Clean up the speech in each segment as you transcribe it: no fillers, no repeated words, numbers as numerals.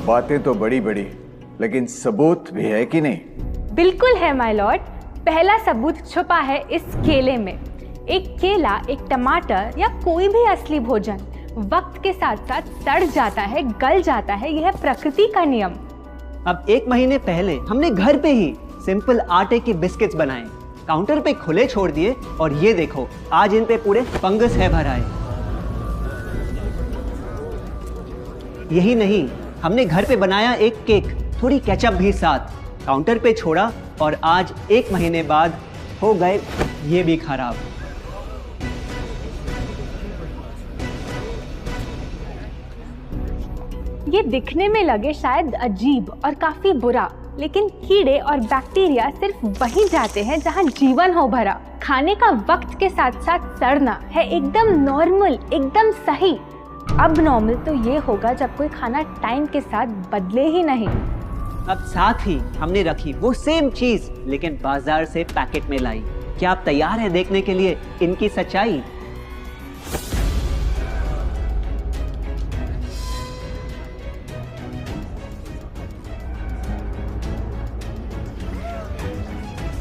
बातें तो बड़ी बड़ी, लेकिन सबूत भी है कि नहीं? बिल्कुल है माय लॉर्ड। पहला सबूत छुपा है इस केले में। एक केला, एक टमाटर या कोई भी असली भोजन वक्त के साथ साथ सड़ जाता है, गल जाता है। यह प्रकृति का नियम। अब 1 महीने पहले हमने घर पे ही सिंपल आटे के बिस्किट्स बनाए, काउंटर पे खुले छोड़ दिए और ये देखो आज इन पे पूरे फंगस है भर आए। यही नहीं, हमने घर पे बनाया एक केक, थोड़ी केचप भी साथ, काउंटर पे छोड़ा और आज 1 महीने बाद हो गए ये भी खराब। ये दिखने में लगे शायद अजीब और काफी बुरा, लेकिन कीड़े और बैक्टीरिया सिर्फ वहीं जाते हैं जहां जीवन हो भरा। खाने का वक्त के साथ साथ सड़ना है एकदम नॉर्मल, एकदम सही। अब नॉर्मल तो ये होगा जब कोई खाना टाइम के साथ बदले ही नहीं। अब साथ ही हमने रखी वो सेम चीज लेकिन बाजार से पैकेट में लाई। क्या आप तैयार हैं देखने के लिए इनकी सच्चाई?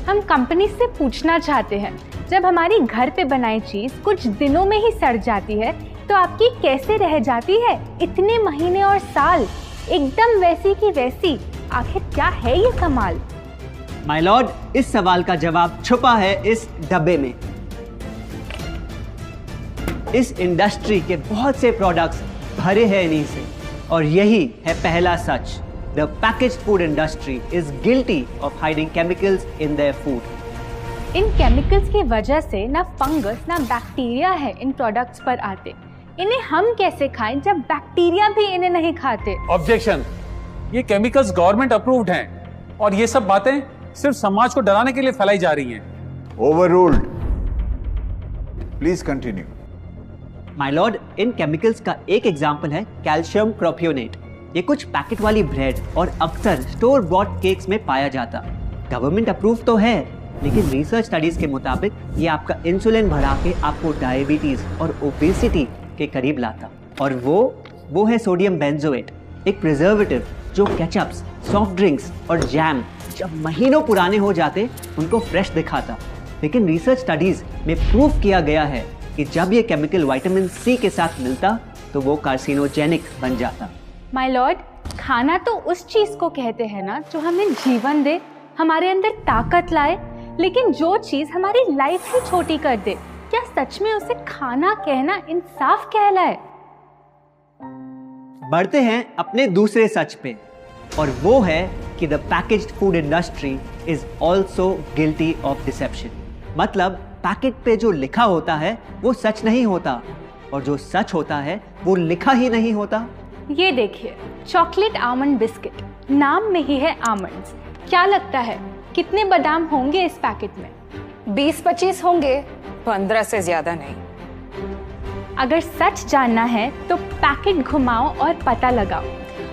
हम कंपनी से पूछना चाहते हैं, जब हमारी घर पे बनाई चीज कुछ दिनों में ही सड़ जाती है तो आपकी कैसे रह जाती है इतने महीने और साल एकदम वैसी की वैसी? आखिर क्या है ये कमाल? माय लॉर्ड, इस सवाल का जवाब छुपा है इस डब्बे में। इस इंडस्ट्री के बहुत से प्रोडक्ट्स भरे हैं इन्हीं से और यही है पहला सच। The packaged food industry is guilty of hiding chemicals in their food. In chemicals की वजह से ना फंगस ना बैक्टीरिया है इन प्रोडक्ट्स पर आते। इन्हें हम कैसे खाएं जब बैक्टीरिया भी इन्हें नहीं खाते? ऑब्जेक्शन। ये केमिकल्स गवर्नमेंट अप्रूव्ड हैं और ये सब बातें सिर्फ समाज को डराने के लिए फैलाई जा रही हैं। Overruled. Please continue. My Lord, in chemicals का एक एग्जांपल है कैल्शियम प्रोपियोनेट। ये कुछ पैकेट वाली ब्रेड और अक्सर स्टोर बॉट केक्स में पाया जाता। गवर्नमेंट अप्रूव तो है, लेकिन रिसर्च स्टडीज के मुताबिक ये आपका इंसुलिन बढ़ा के आपको डायबिटीज और ओबेसिटी के करीब लाता। और वो है सोडियम बेंजोएट, एक प्रिजर्वेटिव जो केचप्स, सॉफ्ट ड्रिंक्स और जैम जब महीनों पुराने हो जाते उनको फ्रेश दिखाता। लेकिन रिसर्च स्टडीज में प्रूव किया गया है कि जब ये केमिकल विटामिन सी के साथ मिलता तो वो कार्सिनोजेनिक बन जाता। माय लॉर्ड, खाना तो उस चीज को कहते हैं ना जो हमें जीवन दे, हमारे अंदर ताकत लाए। लेकिन जो चीज हमारी लाइफ ही छोटी कर दे, क्या सच में उसे खाना कहना इंसाफ कहलाए? बढ़ते हैं अपने दूसरे सच पे और वो है कि the packaged food industry is also guilty of deception. मतलब पैकेट पे जो लिखा होता है वो सच नहीं होता और जो सच होता है वो लिखा ही नहीं होता। ये देखिए, चॉकलेट आमंड बिस्किट, नाम में ही है आमंड्स। क्या लगता है कितने बादाम होंगे इस पैकेट में? 20-25 होंगे, 15 से ज्यादा नहीं। अगर सच जानना है तो पैकेट घुमाओ और पता लगाओ।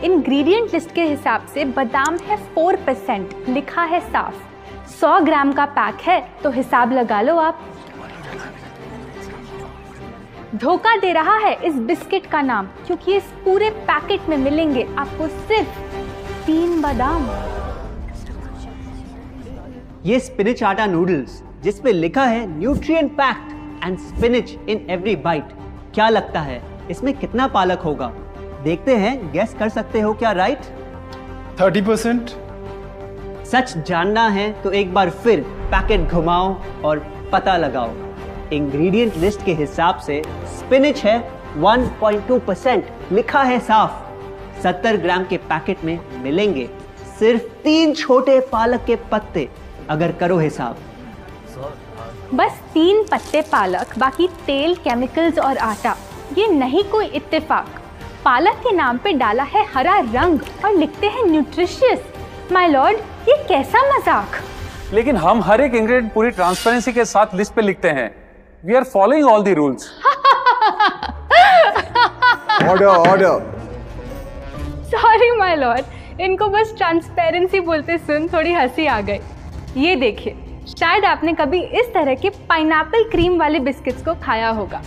इंग्रेडिएंट लिस्ट के हिसाब से बादाम है 4%, लिखा है साफ। 100 ग्राम का पैक है तो हिसाब लगा लो आप। धोखा दे रहा है इस बिस्किट का नाम, क्योंकि इस पूरे पैकेट में मिलेंगे आपको सिर्फ 3 बादाम। ये स्पिनच आटा नूडल्स जिस पे लिखा है nutrient packed and spinach in every bite. क्या लगता है इसमें कितना पालक होगा? देखते हैं, गेस कर सकते हो क्या राइट? 30%। सच जानना है तो एक बार फिर पैकेट घुमाओ और पता लगाओ। इंग्रेडिएंट लिस्ट के हिसाब से स्पिनच है 1.2%, लिखा है साफ। 70 ग्राम के पैकेट में मिलेंगे सिर्फ 3 छोटे पालक के पत्ते। अगर करो हिसाब, बस 3 पत्ते पालक, बाकी तेल, केमिकल्स और आटा। ये नहीं कोई इत्तेफाक। पालक के नाम पे डाला है हरा रंग और लिखते हैं न्यूट्रिशियस। माय लॉर्ड, ये कैसा मजाक? लेकिन हम हर एक इंग्रेडिएंट पूरी ट्रांसपेरेंसी के साथ लिस्ट पे लिखते हैं। We are following all the rules. Order. Sorry my lord, इनको बस ट्रांसपेरेंसी बोलते सुन थोड़ी हंसी आ गई। ये देखिए, शायद आपने कभी इस तरह के पाइनएप्पल क्रीम वाले बिस्किट्स को खाया होगा।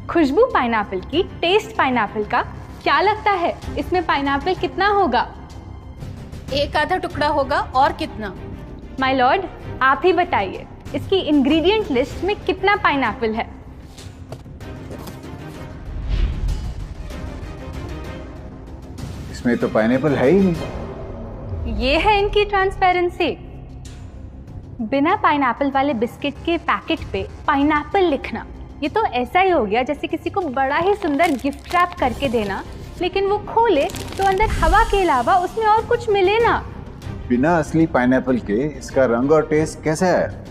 खुशबू पाइनएप्पल की, टेस्ट पाइनएप्पल का, क्या लगता है इसमें पाइनएप्पल कितना होगा? एक आधा टुकड़ा होगा, और कितना? माय लॉर्ड, आप ही बताइए, इसकी इंग्रेडिएंट लिस्ट में कितना पाइनएप्पल है? इसमें तो पाइनएप्पल है ही नहीं। ये है इनकी ट्रांसपेरेंसी। बिना पाइनएप्पल वाले बिस्किट के पैकेट पे पाइनएप्पल लिखना, ये तो ऐसा ही हो गया जैसे किसी को बड़ा ही सुंदर गिफ्ट रैप करके देना, लेकिन वो खोले तो अंदर हवा के अलावा उसमें और कुछ मिले ना। बिना असली पाइनएप्पल के इसका रंग और टेस्ट कैसा है?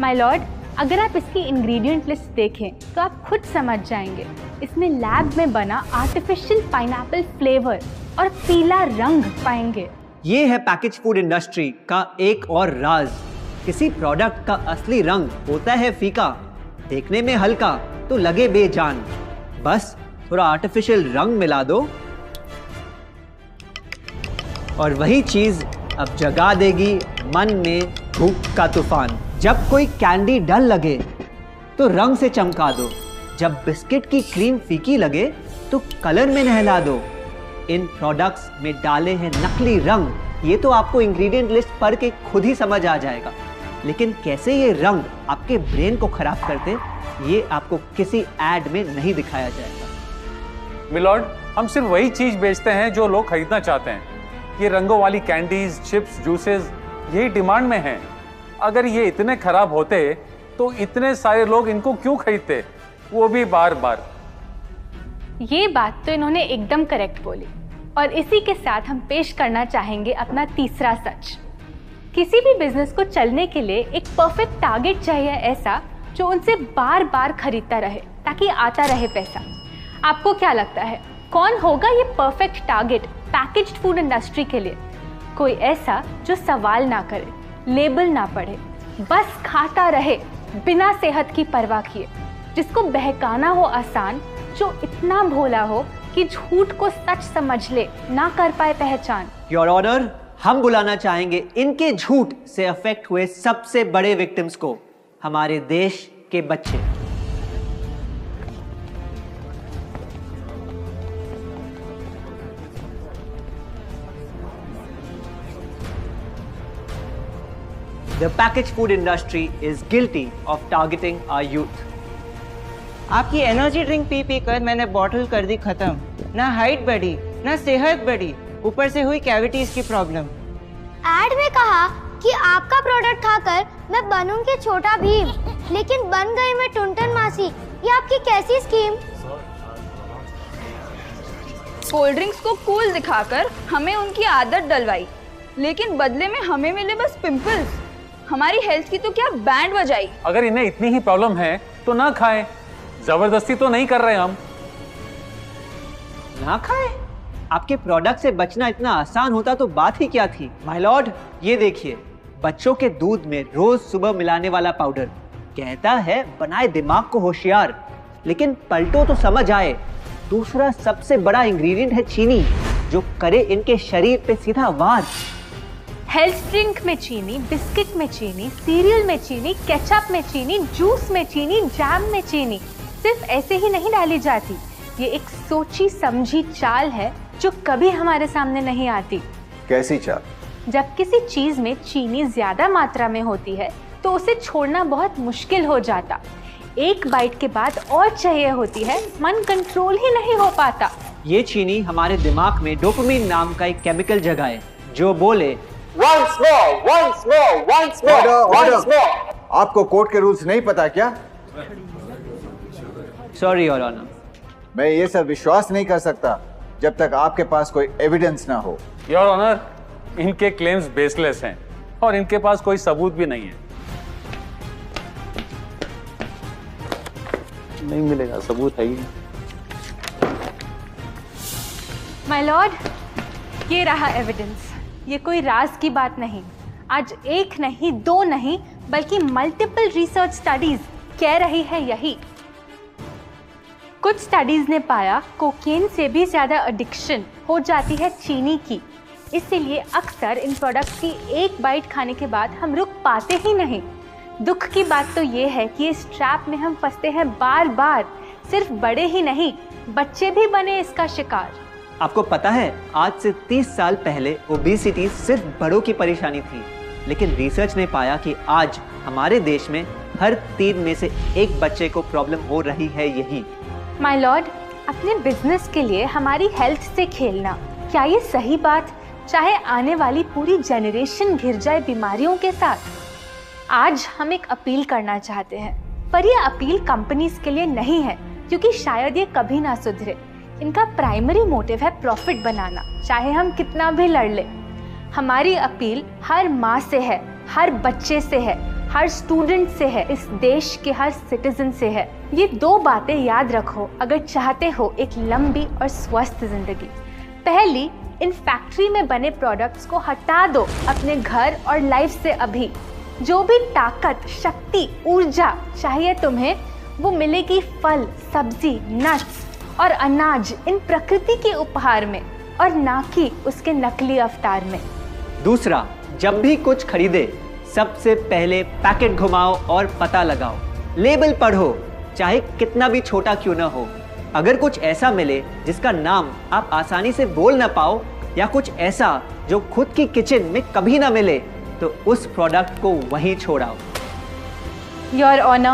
माय लॉर्ड, अगर आप इसकी इंग्रेडिएंट लिस्ट देखें तो आप खुद समझ जाएंगे। इसमें लैब में बना आर्टिफिशियल पाइनएप्पल फ्लेवर और पीला रंग पाएंगे। ये है पैकेज फूड इंडस्ट्री का एक और राज। किसी प्रोडक्ट का असली रंग होता है फीका, देखने में हल्का तो लगे बेजान। बस थोड़ा आर्टिफिशियल रंग मिला दो और वही चीज अब जगा देगी मन में भूख का तूफान। जब कोई कैंडी डल लगे तो रंग से चमका दो, जब बिस्किट की क्रीम फीकी लगे तो कलर में नहला दो। इन प्रोडक्ट्स में डाले हैं नकली रंग, ये तो आपको इंग्रेडिएंट लिस्ट पढ़ के खुद ही समझ आ जाएगा। लेकिन कैसे ये रंग आपके ब्रेन को खराब करते, ये आपको किसी एड में नहीं दिखाया जाएगा। मिलॉर्ड, हम सिर्फ वही चीज बेचते हैं जो लोग खरीदना चाहते हैं। ये रंगों वाली कैंडीज, चिप्स, जूसेस यही डिमांड में हैं। अगर ये इतने खराब होते तो इतने सारे लोग इनको क्यों खरीदते, वो भी बार बार। ये बात तो इन्होंने एकदम करेक्ट बोली, और इसी के साथ हम पेश करना चाहेंगे अपना तीसरा सच। किसी भी बिजनेस को चलने के लिए एक परफेक्ट टारगेट चाहिए, ऐसा जो उनसे बार बार खरीदता रहे ताकि आता रहे पैसा। आपको क्या लगता है कौन होगा ये perfect target packaged food industry के लिए? कोई ऐसा जो सवाल ना करे, लेबल ना पढ़े, बस खाता रहे बिना सेहत की परवाह किए, जिसको बहकाना हो आसान, जो इतना भोला हो कि झूठ को सच समझ ले, ना कर पाए पहचान। योर ऑनर, हम बुलाना चाहेंगे इनके झूठ से अफेक्ट हुए सबसे बड़े विक्टिम्स को, हमारे देश के बच्चे। The packaged food industry is guilty of targeting our youth. आपकी एनर्जी ड्रिंक पी पी कर मैंने बॉटल कर दी खत्म। ना हाइट बढ़ी, ना सेहत बढ़ी, ऊपर से हुई कैविटीज की प्रॉब्लम। एड में कहा कि आपका प्रोडक्ट खाकर मैं बनूंगी छोटा भीम, लेकिन बन गई मैं टुनटन मासी। ये आपकी कैसी स्कीम? कोल्ड ड्रिंक्स को कूल दिखाकर हमें उनकी आदत डलवाई, लेकिन बदले में हमें मिले बस पिंपल्स। हमारी हेल्थ की तो क्या बैंड बजाई। अगर इन्हें इतनी ही प्रॉब्लम है तो ना खाएं, जबरदस्ती तो नहीं कर रहे हम। ना खाए? आपके प्रोडक्ट से बचना इतना आसान होता तो बात ही क्या थी। माय लॉर्ड, ये देखिए, बच्चों के दूध में रोज सुबह मिलाने वाला पाउडर कहता है बनाए दिमाग को होशियार, लेकिन पलटो तो समझ आए। दूसरा सबसे बड़ा इंग्रेडिएंट है चीनी, जो करे इनके शरीर पे सीधा वार। हेल्थ ड्रिंक में चीनी, बिस्किट में चीनी, सीरियल में चीनी, केचप में चीनी, जूस में चीनी, जैम में चीनी सिर्फ ऐसे ही नहीं डाली जाती। ये एक सोची समझी चाल है जो कभी हमारे सामने नहीं आती। कैसी चाल? जब किसी चीज में चीनी ज्यादा मात्रा में होती है तो उसे छोड़ना बहुत मुश्किल हो जाता। एक बाइट के बाद और चाहिए होती है, मन कंट्रोल ही नहीं हो पाता। ये चीनी हमारे दिमाग में डोपामिन नाम का एक केमिकल जगाए, जो बोले Once more. Order. आपको कोर्ट के रूल्स नहीं पता क्या? Sorry your honour. मैं ये सब विश्वास नहीं कर सकता जब तक आपके पास कोई एविडेंस ना हो। योर ऑनर, इनके क्लेम्स बेसलेस हैं और इनके पास कोई सबूत भी नहीं है। नहीं मिलेगा, सबूत है ही नहीं। माय लॉर्ड, ये रहा एविडेंस। ये कोई राज की बात नहीं। आज एक नहीं, दो नहीं, बल्कि मल्टीपल रिसर्च स्टडीज कह रही है यही। कुछ स्टडीज ने पाया कोकेन से भी ज्यादा एडिक्शन हो जाती है चीनी की। इसीलिए अक्सर इन प्रोडक्ट्स की एक बाइट खाने के बाद हम रुक पाते ही नहीं। दुख की बात तो ये है कि इस ट्रैप में हम फंसते हैं बार बार। सिर्फ बड़े ही नहीं, बच्चे भी बने इसका शिकार। आपको पता है, आज से 30 साल पहले ओबेसिटी सिर्फ बड़ों की परेशानी थी, लेकिन रिसर्च ने पाया कि आज हमारे देश में हर 3 में से 1 बच्चे को प्रॉब्लम हो रही है यही। माय लॉर्ड, अपने बिजनेस के लिए हमारी हेल्थ से खेलना, क्या ये सही बात, चाहे आने वाली पूरी जनरेशन घिर जाए बीमारियों के साथ? आज हम एक अपील करना चाहते हैं, पर ये अपील कंपनीज के लिए नहीं है, क्योंकि शायद ये कभी ना सुधरे। इनका प्राइमरी मोटिव है प्रॉफिट बनाना, चाहे हम कितना भी लड़ ले। हमारी अपील हर माँ से है, हर बच्चे से है, हर स्टूडेंट से है, इस देश के हर सिटीजन से है। ये 2 बातें याद रखो अगर चाहते हो एक लंबी और स्वस्थ जिंदगी। पहली, इन फैक्ट्री में बने प्रोडक्ट्स को हटा दो अपने घर और लाइफ से अभी। जो भी ताकत, शक्ति, ऊर्जा चाहिए तुम्हें, वो मिलेगी फल, सब्जी, नट्स और अनाज, इन प्रकृति के उपहार में, और ना कि उसके नकली अवतार में। दूसरा, जब भी कुछ खरीदे सबसे पहले पैकेट घुमाओ और पता लगाओ, लेबल पढ़ो, चाहे कितना भी छोटा क्यों ना हो। अगर कुछ ऐसा मिले जिसका नाम आप आसानी से बोल ना पाओ, या कुछ ऐसा जो खुद की किचन में कभी ना मिले, तो उस प्रोडक्ट को वहीं छोड़ाओ। Your honour,